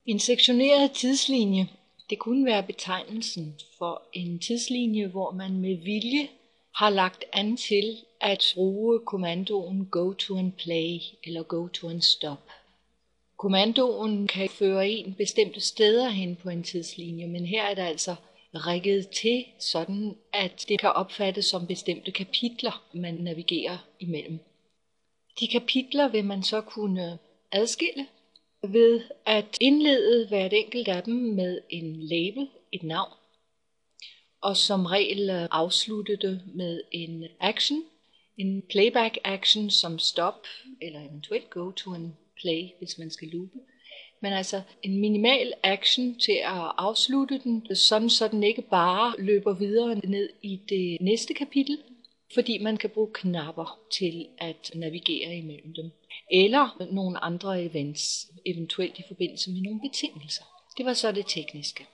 En sektioneret tidslinje, det kunne være betegnelsen for en tidslinje, hvor man med vilje har lagt an til at bruge kommandoen go to and play eller go to and stop. Kommandoen kan føre en bestemte steder hen på en tidslinje, men her er det altså rigget til sådan, at det kan opfattes som bestemte kapitler, man navigerer imellem. De kapitler vil man så kunne adskille ved at indlede hvert enkelt af dem med en label, et navn, og som regel afslutte det med en action, en playback action som stop, eller eventuelt go to and play, hvis man skal loope. Men altså en minimal action til at afslutte den, sådan så den ikke bare løber videre ned i det næste kapitel, fordi man kan bruge knapper til at navigere imellem dem. Eller nogle andre events, eventuelt i forbindelse med nogle betingelser. Det var så det tekniske.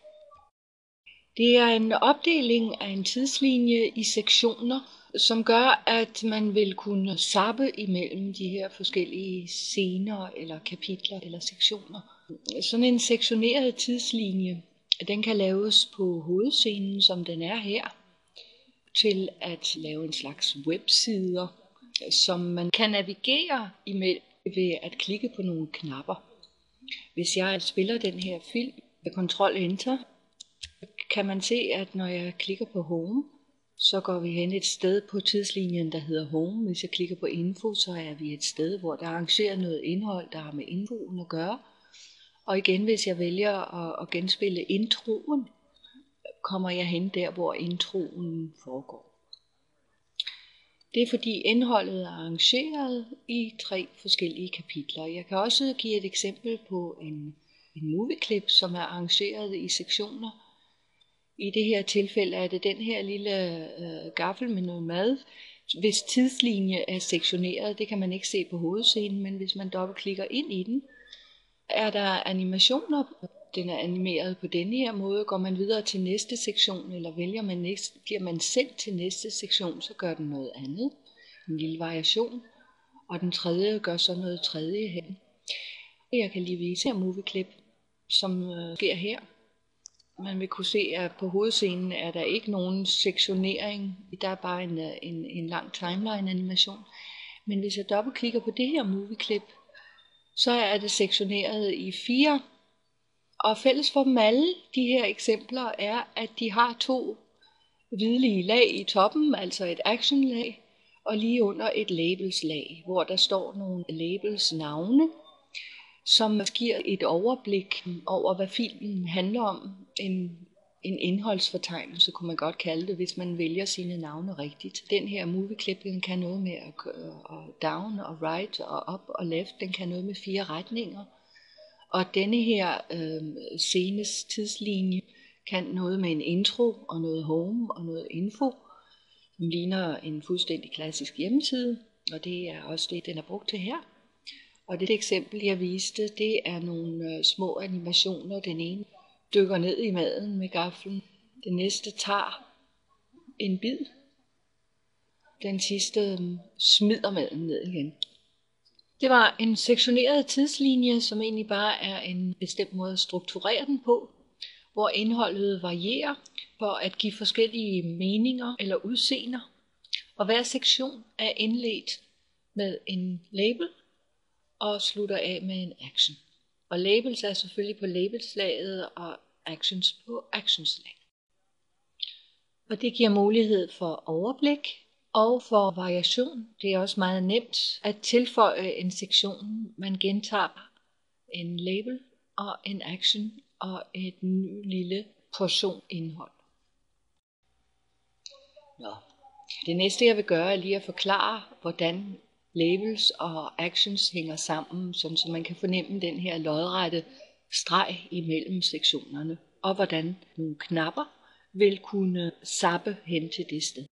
Det er en opdeling af en tidslinje i sektioner, som gør, at man vil kunne zappe imellem de her forskellige scener eller kapitler eller sektioner. Sådan en sektioneret tidslinje, den kan laves på hovedscenen, som den er her, til at lave en slags websider, som man kan navigere imellem ved at klikke på nogle knapper. Hvis jeg spiller den her film med Ctrl-Enter, kan man se, at når jeg klikker på Home, så går vi hen et sted på tidslinjen, der hedder Home. Hvis jeg klikker på Info, så er vi et sted, hvor der er arrangeret noget indhold, der har med infoen at gøre. Og igen, hvis jeg vælger at genspille introen, kommer jeg hen der, hvor introen foregår. Det er fordi indholdet er arrangeret i 3 forskellige kapitler. Jeg kan også give et eksempel på en movieklip, som er arrangeret i sektioner. I det her tilfælde er det den her lille gaffel med noget mad. Hvis tidslinje er sektioneret, det kan man ikke se på hovedscenen, men hvis man dobbeltklikker ind i den, er der animationer. Den er animeret på denne her måde. Går man videre til næste sektion, eller giver man selv til næste sektion, så gør den noget andet. En lille variation. Og den tredje gør så noget tredje hen. Jeg kan lige vise her movieklip, som sker her. Man vil kunne se, at på hovedscenen er der ikke nogen sektionering. Der er bare en lang timeline-animation. Men hvis jeg dobbeltklikker på det her movieklip, så er det sektioneret i 4. Og fælles for dem alle de her eksempler er, at de har 2 hvidlige lag i toppen, altså et actionlag, og lige under et labelslag, hvor der står nogle labels navne, som giver et overblik over, hvad filmen handler om. En indholdsfortegnelse kunne man godt kalde det, hvis man vælger sine navne rigtigt. Den her movieklip, den kan noget med at down og right og up og left, den kan noget med 4 retninger. Og denne her scenes tidslinje kan noget med en intro og noget home og noget info, som ligner en fuldstændig klassisk hjemmeside, og det er også det, den er brugt til her. Og det eksempel, jeg viste, det er nogle små animationer. Den ene dykker ned i maden med gaflen. Den næste tager en bid. Den sidste smider maden ned igen. Det var en sektioneret tidslinje, som egentlig bare er en bestemt måde at strukturere den på, hvor indholdet varierer for at give forskellige meninger eller udseender. Og hver sektion er indledt med en label og slutter af med en action. Og labels er selvfølgelig på labelslaget og actions på actionslag. Og det giver mulighed for overblik og for variation. Det er også meget nemt at tilføje en sektion. Man gentager en label og en action og et ny lille portion indhold. Det næste jeg vil gøre er lige at forklare, hvordan labels og actions hænger sammen, så man kan fornemme den her lodrette streg imellem sektionerne, og hvordan nogle knapper vil kunne zappe hen til det sted.